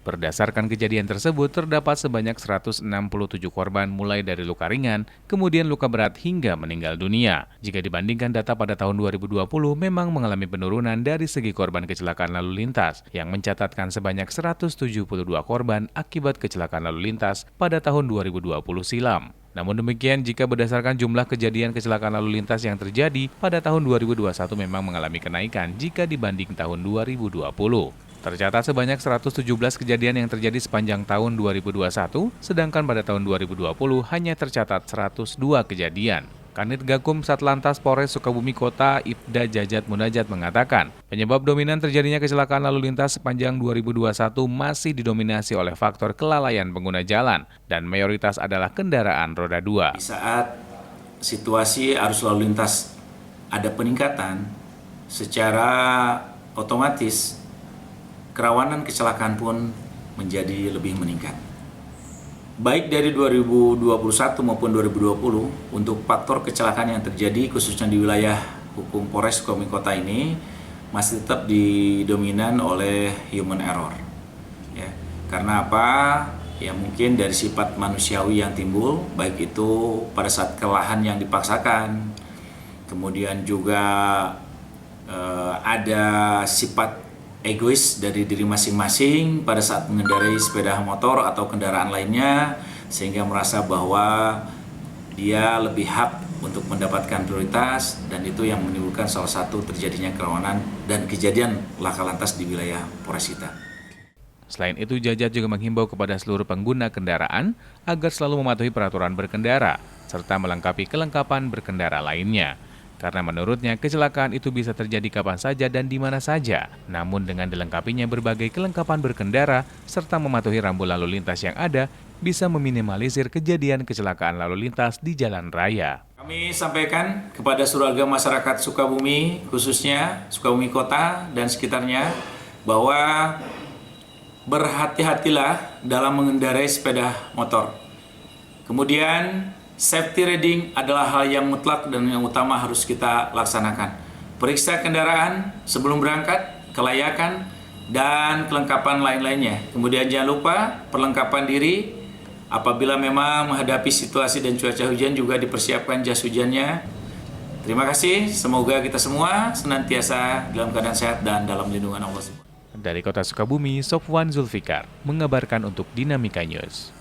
Berdasarkan kejadian tersebut, terdapat sebanyak 167 korban mulai dari luka ringan, kemudian luka berat hingga meninggal dunia. Jika dibandingkan data pada tahun 2020, memang mengalami penurunan dari segi korban kecelakaan lalu lintas, yang mencatatkan sebanyak 172 korban akibat kecelakaan lalu lintas pada tahun 2020 silam. Namun demikian, jika berdasarkan jumlah kejadian kecelakaan lalu lintas yang terjadi pada tahun 2021 memang mengalami kenaikan jika dibanding tahun 2020. Tercatat sebanyak 117 kejadian yang terjadi sepanjang tahun 2021, sedangkan pada tahun 2020 hanya tercatat 102 kejadian. Kanit Gakum Satlantas Polres Sukabumi Kota Ibda Jajat Munajat mengatakan, penyebab dominan terjadinya kecelakaan lalu lintas sepanjang 2021 masih didominasi oleh faktor kelalaian pengguna jalan dan mayoritas adalah kendaraan roda 2. Di saat situasi arus lalu lintas ada peningkatan, secara otomatis kerawanan kecelakaan pun menjadi lebih meningkat. Baik dari 2021 maupun 2020, untuk faktor kecelakaan yang terjadi khususnya di wilayah hukum Polres Sukabumi Kota ini masih tetap didominan oleh human error. Ya, karena apa? Ya mungkin dari sifat manusiawi yang timbul, baik itu pada saat kelelahan yang dipaksakan, kemudian juga ada sifat egois dari diri masing-masing pada saat mengendarai sepeda motor atau kendaraan lainnya, sehingga merasa bahwa dia lebih hak untuk mendapatkan prioritas, dan itu yang menimbulkan salah satu terjadinya kerawanan dan kejadian laka lantas di wilayah Polres kita. Selain itu, Jajat juga menghimbau kepada seluruh pengguna kendaraan agar selalu mematuhi peraturan berkendara, serta melengkapi kelengkapan berkendara lainnya. Karena menurutnya kecelakaan itu bisa terjadi kapan saja dan di mana saja. Namun dengan dilengkapinya berbagai kelengkapan berkendara serta mematuhi rambu lalu lintas yang ada, bisa meminimalisir kejadian kecelakaan lalu lintas di jalan raya. Kami sampaikan kepada seluruh warga masyarakat Sukabumi, khususnya Sukabumi Kota dan sekitarnya, bahwa berhati-hatilah dalam mengendarai sepeda motor. Kemudian safety riding adalah hal yang mutlak dan yang utama harus kita laksanakan. Periksa kendaraan sebelum berangkat, kelayakan, dan kelengkapan lain-lainnya. Kemudian jangan lupa perlengkapan diri, apabila memang menghadapi situasi dan cuaca hujan juga dipersiapkan jas hujannya. Terima kasih, semoga kita semua senantiasa dalam keadaan sehat dan dalam lindungan Allah. Dari Kota Sukabumi, Sofwan Zulfikar mengabarkan untuk Dinamika News.